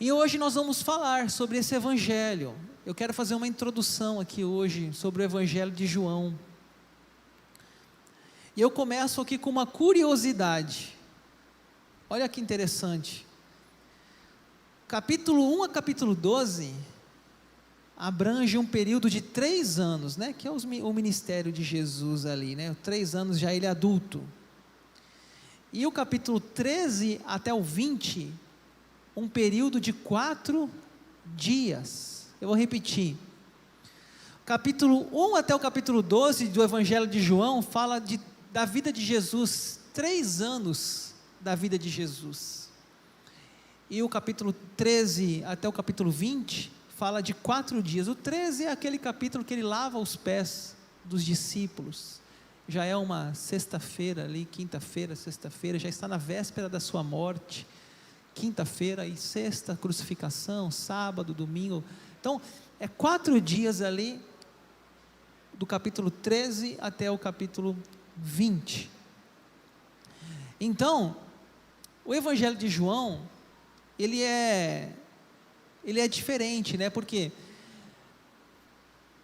E hoje nós vamos falar sobre esse evangelho. Eu quero fazer uma introdução aqui hoje sobre o evangelho de João. E eu começo aqui com uma curiosidade. Olha que interessante. Capítulo 1 a capítulo 12 abrange um período de 3 anos, né? Que é o ministério de Jesus ali, né? 3 anos já ele adulto. E o capítulo 13 até o 20, um período de 4 dias. Eu vou repetir. Capítulo 1 até o capítulo 12 do Evangelho de João fala da vida de Jesus, 3 anos da vida de Jesus. E o capítulo 13 até o capítulo 20 fala de 4 dias. O 13 é aquele capítulo que ele lava os pés dos discípulos. Já é uma sexta-feira ali, quinta-feira, sexta-feira, já está na véspera da sua morte. Quinta-feira e sexta, crucificação, sábado, domingo. Então, é 4 dias ali, do capítulo 13 até o capítulo 20. Então, o Evangelho de João, ele é diferente, né? Porque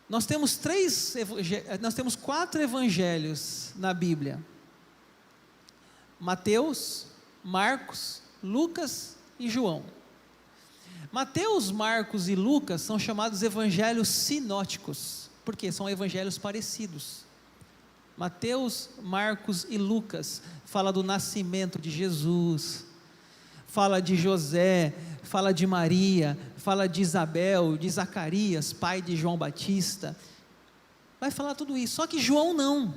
nós temos 4 evangelhos na Bíblia: Mateus, Marcos, Lucas e João. Mateus, Marcos e Lucas são chamados evangelhos sinóticos, porque são evangelhos parecidos. Mateus, Marcos e Lucas fala do nascimento de Jesus, fala de José, fala de Maria, fala de Isabel, de Zacarias, pai de João Batista, vai falar tudo isso. Só que João não.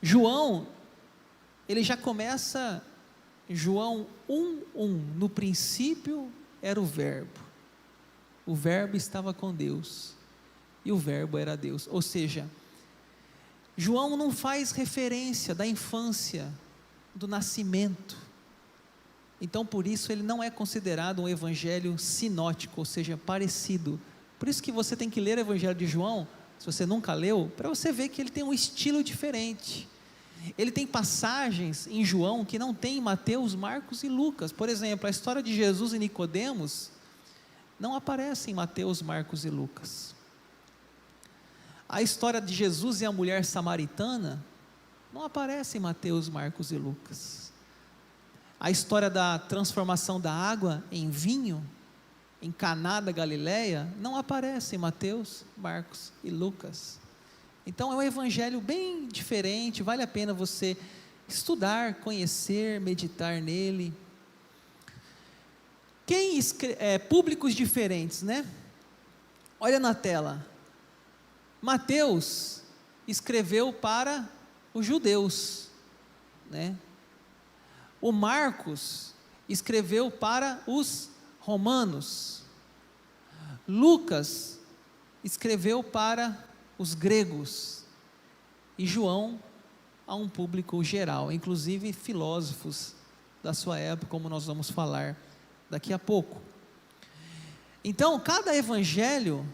João, ele já começa, João 1:1, no princípio era o verbo estava com Deus, e o verbo era Deus. Ou seja, João não faz referência da infância, do nascimento. Então, por isso, ele não é considerado um evangelho sinótico, ou seja, parecido. Por isso que você tem que ler o Evangelho de João, se você nunca leu, para você ver que ele tem um estilo diferente. Ele tem passagens em João que não tem em Mateus, Marcos e Lucas. Por exemplo, a história de Jesus e Nicodemos não aparece em Mateus, Marcos e Lucas. A história de Jesus e a mulher samaritana não aparece em Mateus, Marcos e Lucas. A história da transformação da água em vinho, em Caná da Galileia, não aparece em Mateus, Marcos e Lucas. Então é um evangelho bem diferente, vale a pena você estudar, conhecer, meditar nele. Públicos diferentes, né? Olha na tela. Mateus escreveu para os judeus, né? O Marcos escreveu para os romanos. Lucas escreveu para os gregos. E João a um público geral, inclusive filósofos da sua época, como nós vamos falar daqui a pouco. Então, cada evangelho,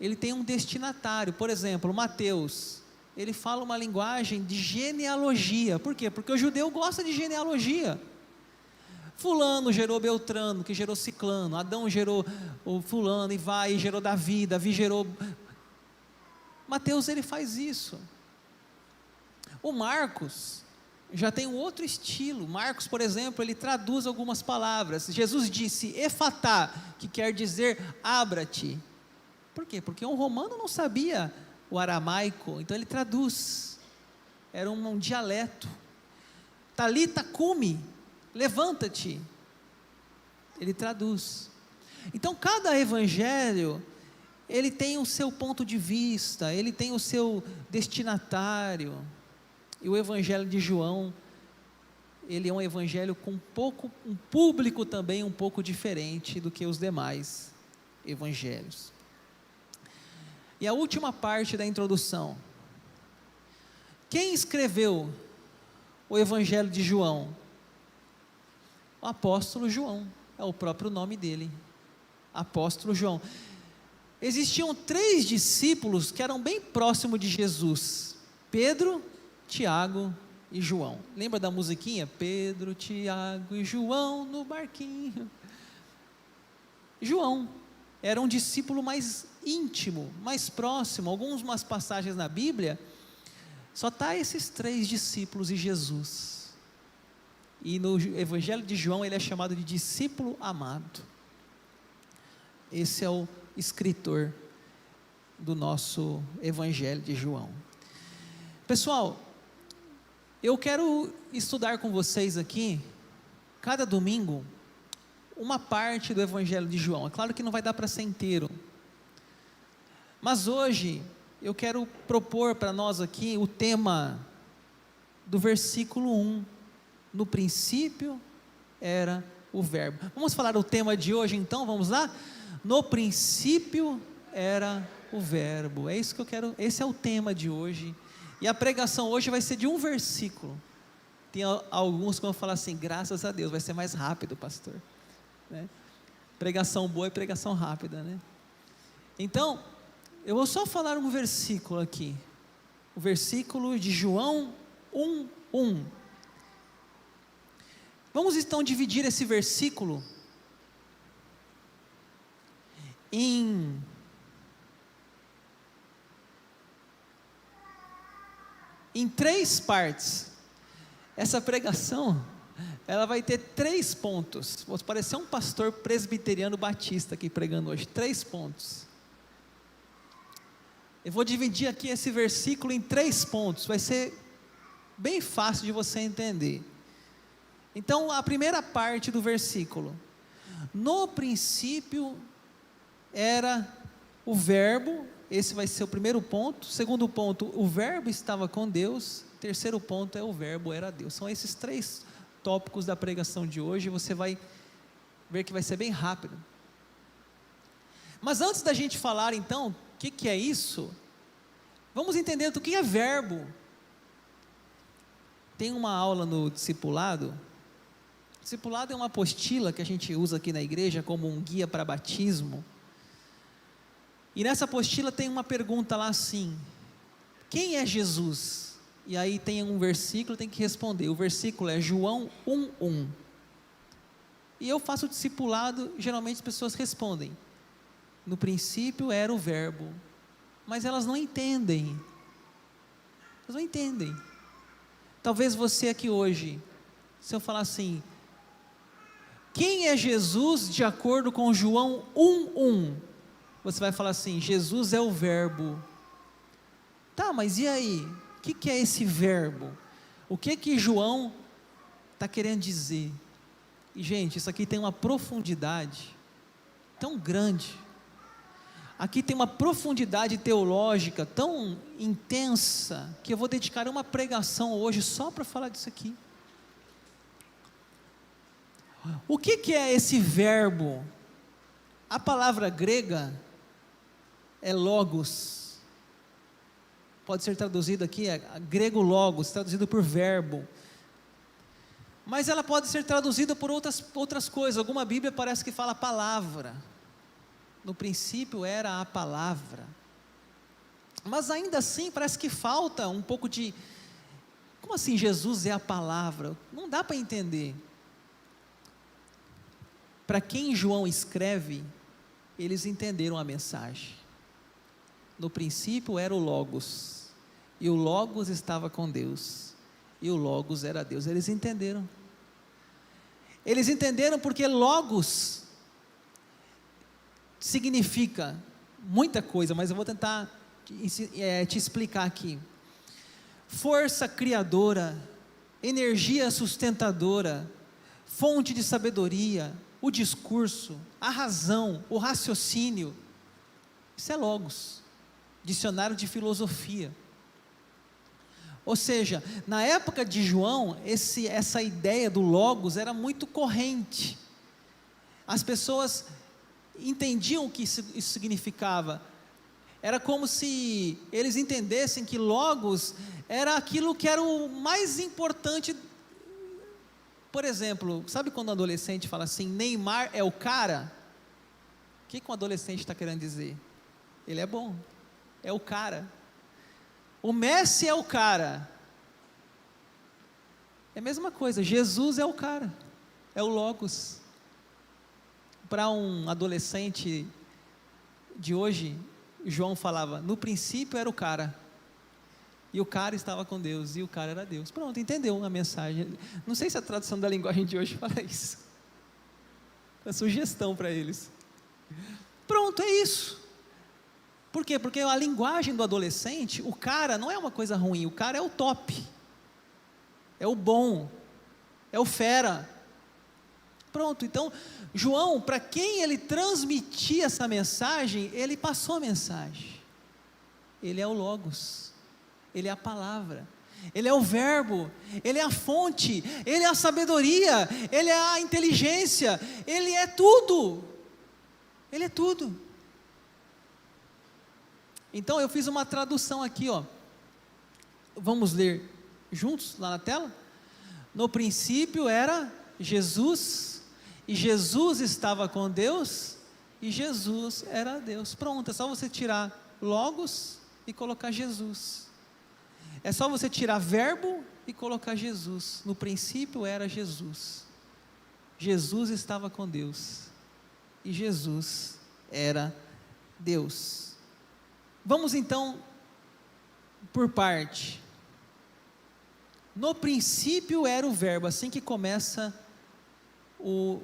ele tem um destinatário. Por exemplo, Mateus, ele fala uma linguagem de genealogia. Por quê? Porque o judeu gosta de genealogia. Fulano gerou Beltrano, que gerou Ciclano. Adão gerou o fulano e gerou Davi. Davi gerou... Mateus, ele faz isso. O Marcos já tem um outro estilo. Marcos, por exemplo, ele traduz algumas palavras. Jesus disse efatá, que quer dizer abra-te. Por quê? Porque um romano não sabia o aramaico, então ele traduz. Era um dialeto. Talita cumi, levanta-te. Ele traduz. Então cada evangelho, ele tem o seu ponto de vista, ele tem o seu destinatário. E o evangelho de João, ele é um evangelho com um público também um pouco diferente do que os demais evangelhos. E a última parte da introdução. Quem escreveu o Evangelho de João? O apóstolo João, é o próprio nome dele, apóstolo João. Existiam 3 discípulos que eram bem próximos de Jesus: Pedro, Tiago e João. Lembra da musiquinha? Pedro, Tiago e João no barquinho. João era um discípulo mais íntimo, mais próximo. Algumas passagens na Bíblia, só está esses 3 discípulos e Jesus. E no Evangelho de João ele é chamado de discípulo amado. Esse é o escritor do nosso Evangelho de João. Pessoal, eu quero estudar com vocês aqui, cada domingo, uma parte do Evangelho de João. É claro que não vai dar para ser inteiro, mas hoje eu quero propor para nós aqui o tema do versículo 1. No princípio era o verbo. Vamos falar o tema de hoje então, vamos lá? No princípio era o verbo. É isso que eu quero, esse é o tema de hoje. E a pregação hoje vai ser de um versículo. Tem alguns que vão falar assim, graças a Deus, vai ser mais rápido, pastor, né? Pregação boa é pregação rápida, né? Então, eu vou só falar um versículo aqui, o versículo de João 1:1. Vamos então dividir esse versículo em três partes. Essa pregação, ela vai ter 3 pontos. Vou parecer um pastor presbiteriano batista aqui pregando hoje. 3 pontos. Eu vou dividir aqui esse versículo em 3 pontos. Vai ser bem fácil de você entender. Então, a primeira parte do versículo: no princípio era o verbo. Esse vai ser o primeiro ponto. Segundo ponto, o verbo estava com Deus. Terceiro ponto é o verbo era Deus. São esses 3 tópicos da pregação de hoje. Você vai ver que vai ser bem rápido. Mas antes da gente falar então, o que é isso? Vamos entender o que é verbo. Tem uma aula no discipulado. Discipulado é uma apostila que a gente usa aqui na igreja como um guia para batismo. E nessa apostila tem uma pergunta lá assim: quem é Jesus? E aí tem um versículo, tem que responder. O versículo é João 1:1. E eu faço o discipulado, geralmente as pessoas respondem: no princípio era o verbo. Mas elas não entendem. Elas não entendem. Talvez você aqui hoje, se eu falar assim, quem é Jesus de acordo com João 1:1? Você vai falar assim, Jesus é o verbo. Tá, mas e aí? O que é esse verbo? O que João está querendo dizer? E gente, isso aqui tem uma profundidade tão grande. Aqui tem uma profundidade teológica tão intensa, que eu vou dedicar uma pregação hoje só para falar disso aqui. O que é esse verbo? A palavra grega é logos. Pode ser traduzido aqui, é grego logos, traduzido por verbo. Mas ela pode ser traduzida por outras coisas. Alguma Bíblia parece que fala palavra. No princípio era a palavra. Mas ainda assim parece que falta um pouco de... Como assim Jesus é a palavra? Não dá para entender. Para quem João escreve, eles entenderam a mensagem. No princípio era o Logos, e o Logos estava com Deus, e o Logos era Deus. Eles entenderam. Eles entenderam porque Logos significa muita coisa, mas eu vou tentar te explicar aqui. Força criadora, energia sustentadora, fonte de sabedoria, o discurso, a razão, o raciocínio. Isso é Logos, dicionário de filosofia. Ou seja, na época de João, essa ideia do Logos era muito corrente. As pessoas entendiam o que isso significava. Era como se eles entendessem que Logos era aquilo que era o mais importante. Por exemplo, sabe quando um adolescente fala assim, Neymar é o cara? O que um adolescente está querendo dizer? Ele é bom, é o cara. O Messi é o cara. É a mesma coisa, Jesus é o cara, é o Logos. Para um adolescente de hoje, João falava, no princípio era o cara, e o cara estava com Deus, e o cara era Deus. Pronto, entendeu a mensagem. Não sei se a tradução da linguagem de hoje fala isso. É sugestão para eles. Pronto, é isso. Por quê? Porque a linguagem do adolescente, o cara não é uma coisa ruim, o cara é o top, é o bom, é o fera. Pronto, então, João, para quem ele transmitia essa mensagem, ele passou a mensagem. Ele é o Logos, ele é a palavra, ele é o verbo, ele é a fonte, ele é a sabedoria, ele é a inteligência, ele é tudo. Ele é tudo. Então eu fiz uma tradução aqui, ó. Vamos ler juntos lá na tela? No princípio era Jesus, e Jesus estava com Deus, e Jesus era Deus. Pronto, é só você tirar Logos e colocar Jesus. É só você tirar verbo e colocar Jesus. No princípio era Jesus. Jesus estava com Deus, e Jesus era Deus. Vamos então por parte. No princípio era o verbo, assim que começa o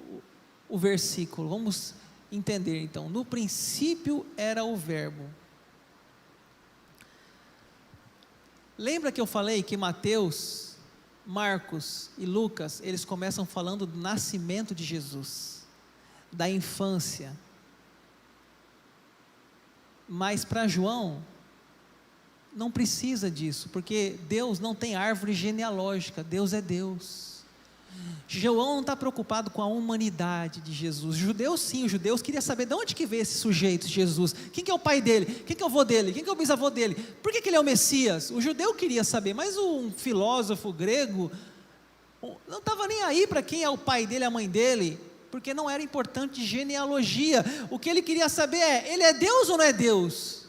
versículo. Vamos entender então. No princípio era o verbo. Lembra que eu falei que Mateus, Marcos e Lucas, eles começam falando do nascimento de Jesus, da infância. Mas para João, não precisa disso, porque Deus não tem árvore genealógica, Deus é Deus. João não está preocupado com a humanidade de Jesus. Os judeus sim, os judeus queriam saber de onde que veio esse sujeito, Jesus. Quem que é o pai dele? Quem que é o avô dele? Quem que é o bisavô dele? Por que ele é o Messias? O judeu queria saber, mas um filósofo grego não estava nem aí para quem é o pai dele, a mãe dele, porque não era importante genealogia. O que ele queria saber é, ele é Deus ou não é Deus?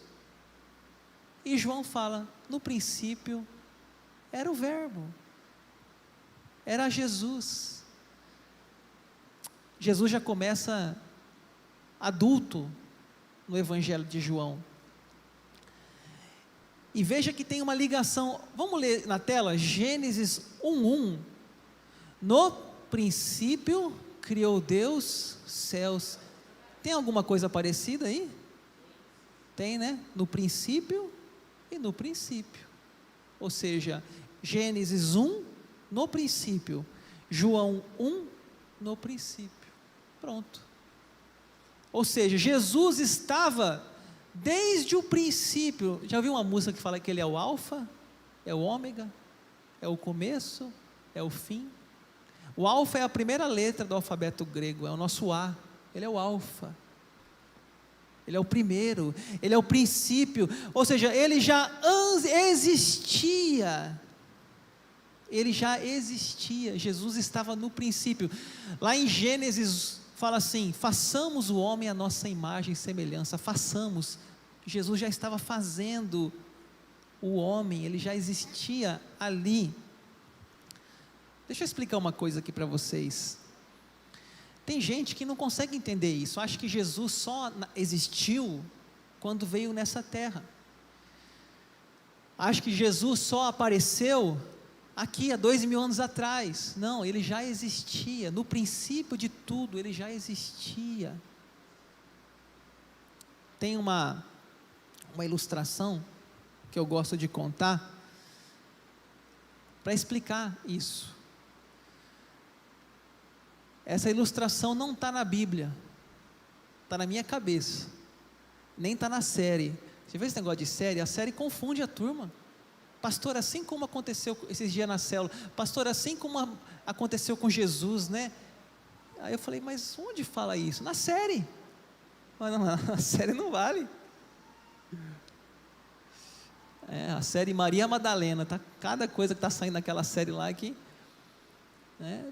E João fala, no princípio era o verbo, era Jesus. Jesus já começa adulto no Evangelho de João. E veja que tem uma ligação, vamos ler na tela, Gênesis 1:1. No princípio criou Deus céus. Tem alguma coisa parecida aí? Tem, né? No princípio e no princípio. Ou seja, Gênesis 1, no princípio. João 1, no princípio. Pronto. Ou seja, Jesus estava desde o princípio. Já viu uma música que fala que ele é o alfa, é o ômega, é o começo, é o fim? O alfa é a primeira letra do alfabeto grego, é o nosso A. Ele é o alfa, ele é o primeiro, ele é o princípio. Ou seja, ele já existia. Ele já existia. Jesus estava no princípio. Lá em Gênesis fala assim, façamos o homem à nossa imagem e semelhança. Façamos. Jesus já estava fazendo o homem, ele já existia ali. Deixa eu explicar uma coisa aqui para vocês. Tem gente que não consegue entender isso, acha que Jesus só existiu quando veio nessa terra. Acha que Jesus só apareceu aqui há 2000 anos atrás. Não, ele já existia, no princípio de tudo, ele já existia. Tem uma ilustração que eu gosto de contar, para explicar isso. Essa ilustração não está na Bíblia, está na minha cabeça, nem está na série. Você vê esse negócio de série? A série confunde a turma. Pastor, assim como aconteceu esses dias na célula, pastor, assim como aconteceu com Jesus, né? Aí eu falei, mas onde fala isso? Na série. Mas não, a série não vale. A série Maria Madalena, tá? Cada coisa que está saindo naquela série lá aqui.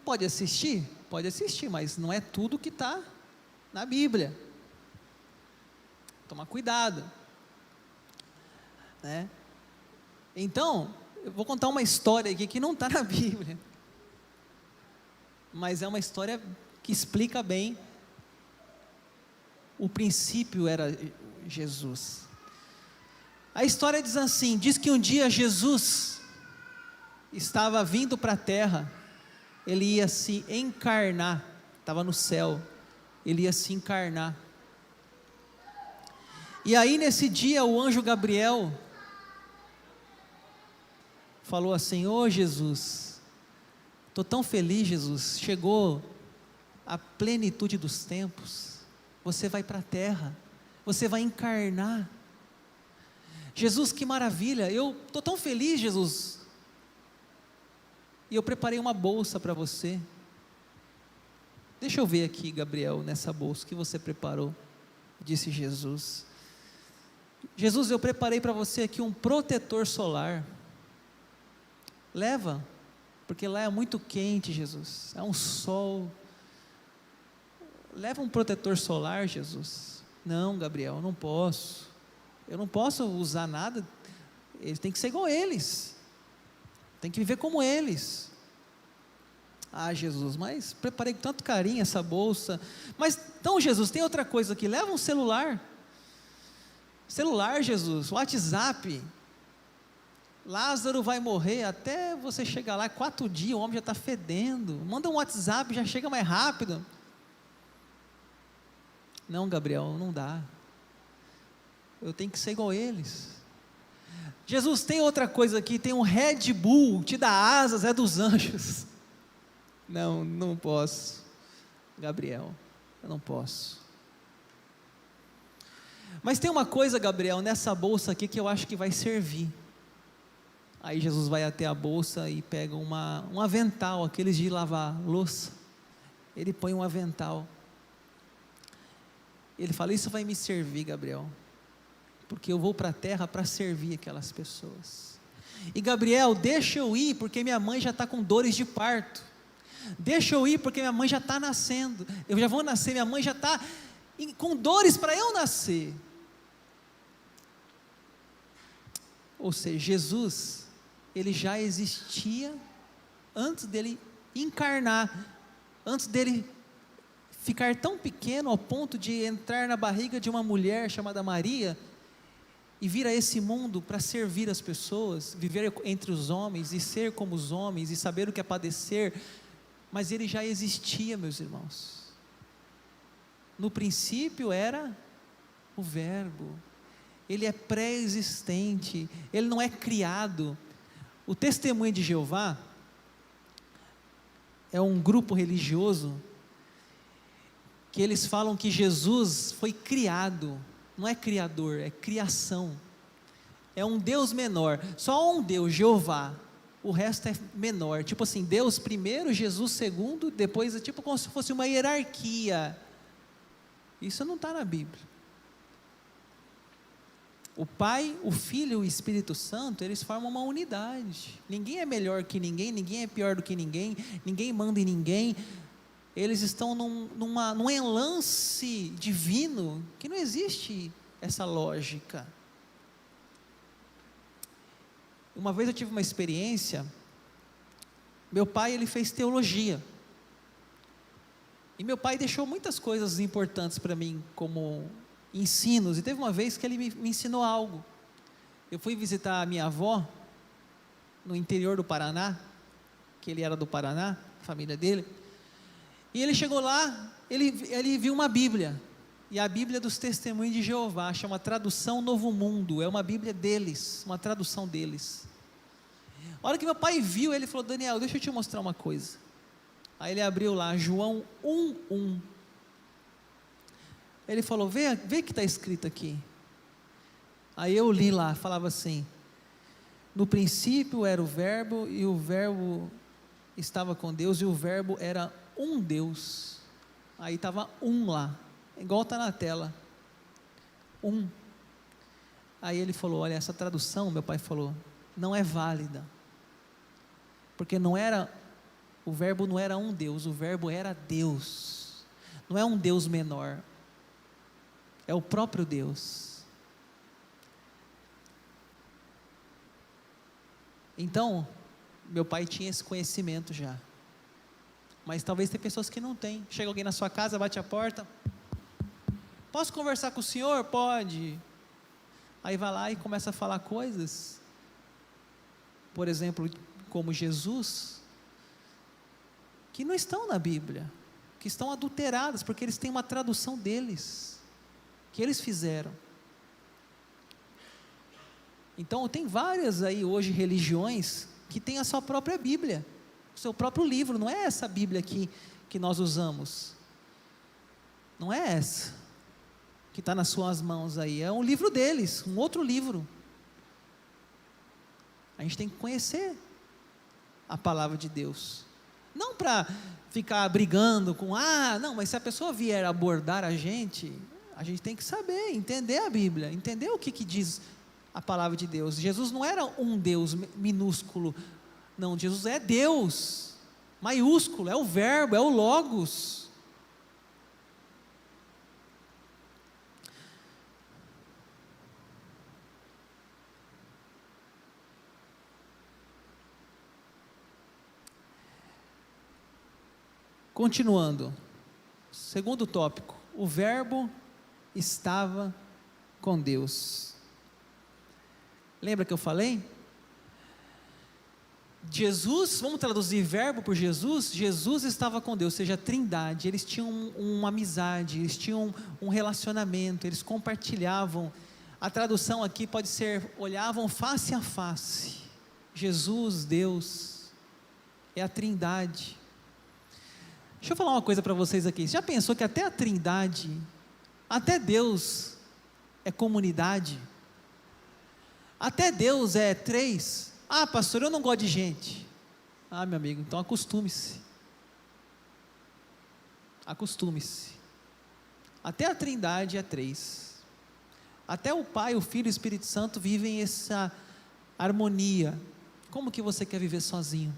Pode assistir? Pode assistir, mas não é tudo que está na Bíblia. Toma cuidado, né? Então, eu vou contar uma história aqui que não está na Bíblia, mas é uma história que explica bem o princípio era Jesus. A história diz assim, diz que um dia Jesus estava vindo para a terra, ele ia se encarnar, estava no céu, ele ia se encarnar. E aí nesse dia o anjo Gabriel falou assim: ô Jesus, estou tão feliz, Jesus, chegou a plenitude dos tempos, você vai para a terra, você vai encarnar. Jesus, que maravilha, eu estou tão feliz, Jesus, e eu preparei uma bolsa para você. Deixa eu ver aqui, Gabriel, nessa bolsa que você preparou, disse Jesus. Jesus, eu preparei para você aqui um protetor solar, leva, porque lá é muito quente, Jesus, é um sol, leva um protetor solar, Jesus. Não, Gabriel, eu não posso usar nada, eles têm que ser igual eles, tem que viver como eles. Ah, Jesus, mas preparei com tanto carinho essa bolsa. Mas então, Jesus, tem outra coisa aqui, leva um celular, Jesus, WhatsApp. Lázaro vai morrer, até você chegar lá, 4 dias, o homem já está fedendo, manda um WhatsApp, já chega mais rápido. Não, Gabriel, não dá, eu tenho que ser igual eles. Jesus, tem outra coisa aqui, tem um Red Bull, te dá asas, é dos anjos. Não, não posso, Gabriel, eu não posso. Mas tem uma coisa, Gabriel, nessa bolsa aqui que eu acho que vai servir. Aí Jesus vai até a bolsa e pega um avental, aqueles de lavar louça, ele põe um avental, ele fala: isso vai me servir, Gabriel, porque eu vou para a terra para servir aquelas pessoas. E Gabriel, deixa eu ir, porque minha mãe já está com dores de parto, deixa eu ir, porque minha mãe já está nascendo, eu já vou nascer, minha mãe já está com dores para eu nascer. Ou seja, Jesus, ele já existia antes dele encarnar, antes dele ficar tão pequeno ao ponto de entrar na barriga de uma mulher chamada Maria e vir a esse mundo para servir as pessoas, viver entre os homens e ser como os homens e saber o que é padecer. Mas ele já existia, meus irmãos. No princípio era o Verbo, ele é pré-existente, ele não é criado. O Testemunho de Jeová é um grupo religioso que eles falam que Jesus foi criado, não é criador, é criação, é um Deus menor, só um Deus, Jeová, o resto é menor, tipo assim, Deus primeiro, Jesus segundo, depois é tipo como se fosse uma hierarquia. Isso não está na Bíblia. O Pai, o Filho e o Espírito Santo, eles formam uma unidade, ninguém é melhor que ninguém, ninguém é pior do que ninguém, ninguém manda em ninguém, eles estão num enlace divino, que não existe essa lógica. Uma vez eu tive uma experiência, meu pai ele fez teologia, e meu pai deixou muitas coisas importantes para mim, como ensinos, e teve uma vez que ele me ensinou algo. Eu fui visitar a minha avó, no interior do Paraná, que ele era do Paraná, a família dele, e ele chegou lá, ele viu uma Bíblia, e a Bíblia dos Testemunhos de Jeová, chama Tradução Novo Mundo, é uma Bíblia deles, uma tradução deles. A hora que meu pai viu, ele falou: Daniel, deixa eu te mostrar uma coisa. Aí ele abriu lá, João 1:1, ele falou: vê o que está escrito aqui. Aí eu li lá, falava assim: no princípio era o Verbo, e o Verbo estava com Deus, e o Verbo era um Deus. Aí estava lá, igual está na tela, Aí ele falou: olha, essa tradução, meu pai falou, não é válida, porque o Verbo não era um Deus, o Verbo era Deus, não é um Deus menor, é o próprio Deus. Então, meu pai tinha esse conhecimento já, mas talvez tem pessoas que não têm. Chega alguém na sua casa, bate a porta, Posso conversar com o senhor? Pode. Aí vai lá e começa a falar coisas, por exemplo, como Jesus, que não estão na Bíblia, que estão adulteradas, porque eles têm uma tradução deles, que eles fizeram. Então tem várias aí hoje religiões que têm a sua própria Bíblia, o seu próprio livro, não é essa Bíblia aqui que nós usamos, não é essa que está nas suas mãos aí, é um livro deles, um outro livro. A gente tem que conhecer a palavra de Deus, não para ficar brigando com, não, mas se a pessoa vier abordar a gente tem que saber, entender a Bíblia, entender o que diz a palavra de Deus. Jesus não era um Deus minúsculo, não, Jesus é Deus, maiúsculo, é o verbo, é o logos. Continuando, segundo tópico, o verbo estava com Deus. Lembra que eu falei? Jesus, vamos traduzir verbo por Jesus? Jesus estava com Deus, ou seja, a trindade, eles tinham uma amizade, eles tinham um relacionamento, eles compartilhavam. A tradução aqui pode ser, olhavam face a face. Jesus, Deus, é a trindade. Deixa eu falar uma coisa para vocês aqui. Você já pensou que até a trindade, até Deus é comunidade? Até Deus é três? Pastor, eu não gosto de gente. Meu amigo, então acostume-se. Acostume-se. Até a trindade é três. Até o Pai, o Filho e o Espírito Santo vivem essa harmonia. Como que você quer viver sozinho?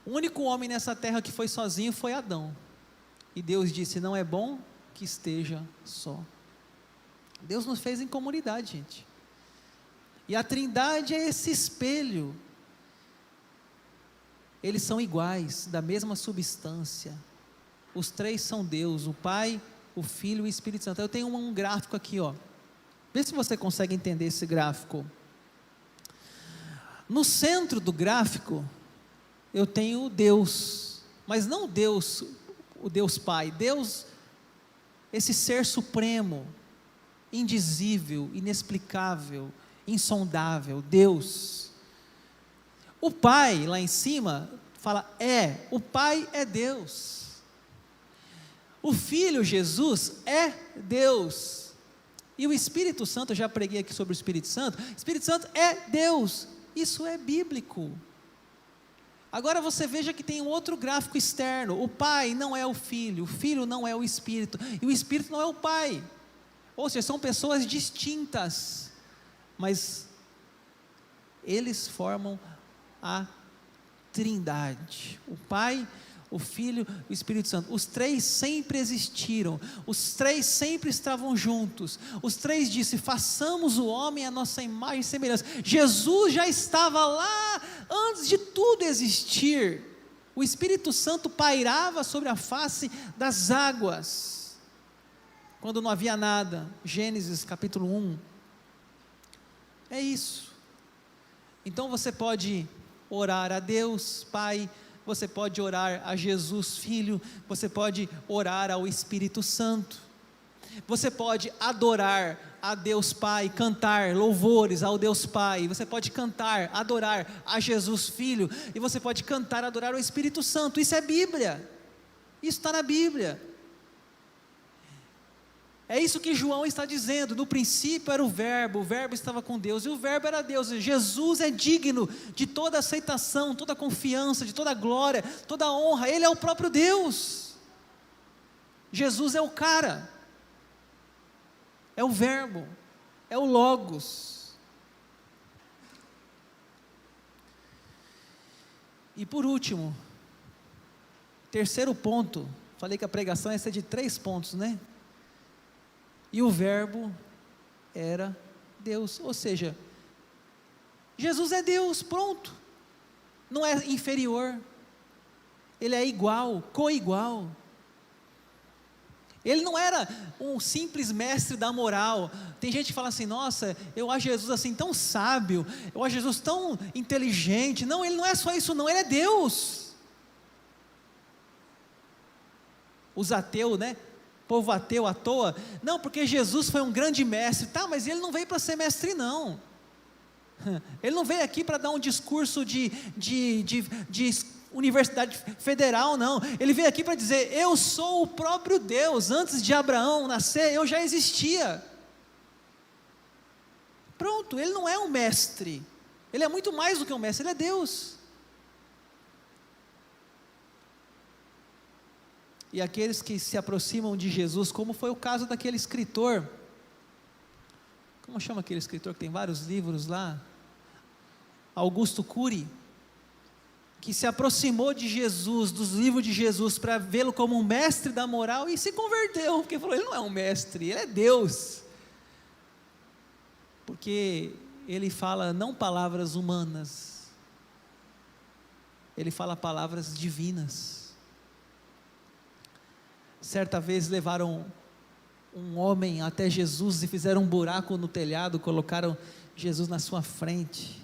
O único homem nessa terra que foi sozinho foi Adão. E Deus disse, não é bom que esteja só. Deus nos fez em comunidade, gente. E a trindade é esse espelho. Eles são iguais, da mesma substância. Os três são Deus, o Pai, o Filho e o Espírito Santo. Eu tenho um gráfico aqui, ó. Vê se você consegue entender esse gráfico. No centro do gráfico, eu tenho Deus, mas não Deus, o Deus Pai, Deus, esse ser supremo, indizível, inexplicável, insondável, Deus. O Pai, lá em cima, fala, o Pai é Deus. O Filho, Jesus, é Deus. E o Espírito Santo, eu já preguei aqui sobre o Espírito Santo é Deus. Isso é bíblico. Agora você veja que tem um outro gráfico externo. O Pai não é o Filho não é o Espírito, e o Espírito não é o Pai. Ou seja, são pessoas distintas, mas eles formam a trindade. O Pai, o Filho e o Espírito Santo. Os três sempre existiram, os três sempre estavam juntos. Os três disseram, façamos o homem à nossa imagem e semelhança. Jesus já estava lá antes de tudo existir. O Espírito Santo pairava sobre a face das águas, quando não havia nada. Gênesis capítulo 1, é isso. Então você pode orar a Deus Pai, você pode orar a Jesus Filho, você pode orar ao Espírito Santo, você pode adorar a Deus Pai, cantar louvores ao Deus Pai, você pode cantar, adorar a Jesus Filho, e você pode cantar, adorar o Espírito Santo. Isso é Bíblia, isso está na Bíblia. É isso que João está dizendo. No princípio era o verbo estava com Deus, e o verbo era Deus. Jesus é digno de toda aceitação, toda confiança, de toda glória, toda honra. Ele é o próprio Deus. Jesus é o cara, é o verbo, é o logos. E por último, terceiro ponto, falei que a pregação ia ser de 3 pontos, né? E o verbo era Deus, ou seja, Jesus é Deus, pronto, não é inferior, Ele é igual, coigual, Ele não era um simples mestre da moral. Tem gente que fala assim: nossa, eu acho Jesus assim tão sábio, eu acho Jesus tão inteligente. Não, ele não é só isso não, ele é Deus. Os ateus, né? Povo ateu à toa. Não, porque Jesus foi um grande mestre. Tá, mas ele não veio para ser mestre não. Ele não veio aqui para dar um discurso de universidade federal, não. Ele veio aqui para dizer: eu sou o próprio Deus. Antes de Abraão nascer, eu já existia. Pronto, ele não é um mestre. Ele é muito mais do que um mestre, ele é Deus. E aqueles que se aproximam de Jesus, como foi o caso daquele escritor, como chama aquele escritor que tem vários livros lá? Augusto Cury, que se aproximou de Jesus, dos livros de Jesus, para vê-lo como um mestre da moral, e se converteu, porque falou: ele não é um mestre, ele é Deus, porque ele fala não palavras humanas, ele fala palavras divinas. Certa vez levaram um homem até Jesus e fizeram um buraco no telhado, colocaram Jesus na sua frente.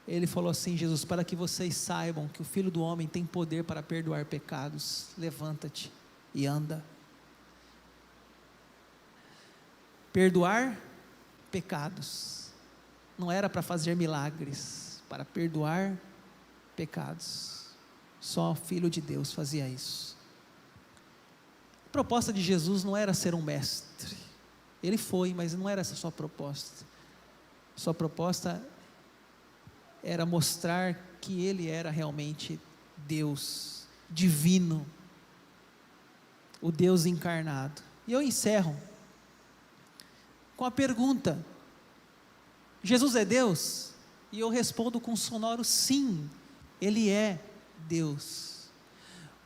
Ele falou assim: Jesus, para que vocês saibam que o Filho do Homem tem poder para perdoar pecados, levanta-te e anda. Perdoar pecados, não era para fazer milagres, para perdoar pecados. Só o Filho de Deus fazia isso. A proposta de Jesus não era ser um mestre, ele foi, mas não era essa a sua proposta. Sua proposta era mostrar que ele era realmente Deus, divino, o Deus encarnado. E eu encerro com a pergunta: Jesus é Deus? E eu respondo com um sonoro sim, ele é Deus.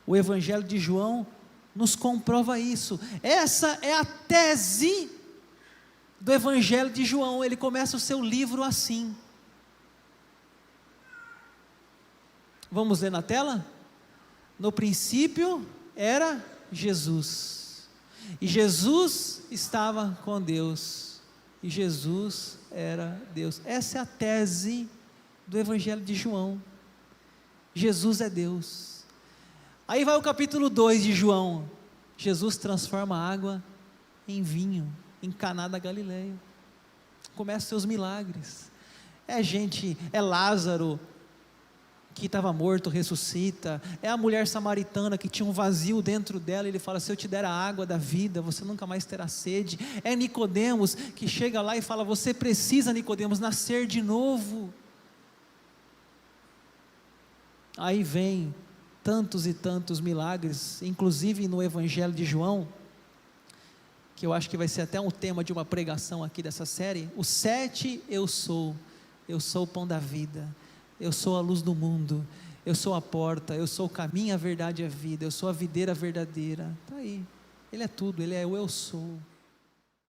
O Evangelho de João nos comprova isso. Essa é a tese do Evangelho de João. Ele começa o seu livro assim. Vamos ler na tela? No princípio era Jesus, e Jesus estava com Deus, e Jesus era Deus. Essa é a tese do Evangelho de João. Jesus é Deus. Aí vai o capítulo 2 de João. Jesus transforma a água em vinho, em Caná da Galileia. Começa seus milagres. É Lázaro, que estava morto, ressuscita. É a mulher samaritana que tinha um vazio dentro dela, ele fala: se eu te der a água da vida, você nunca mais terá sede. É Nicodemos, que chega lá e fala: você precisa, Nicodemos, nascer de novo. Aí vem tantos e tantos milagres, inclusive no Evangelho de João, que eu acho que vai ser até um tema de uma pregação aqui dessa série. O 7, eu sou o pão da vida, eu sou a luz do mundo, eu sou a porta, eu sou o caminho, a verdade e a vida, eu sou a videira verdadeira. Está aí, ele é tudo, ele é o eu sou.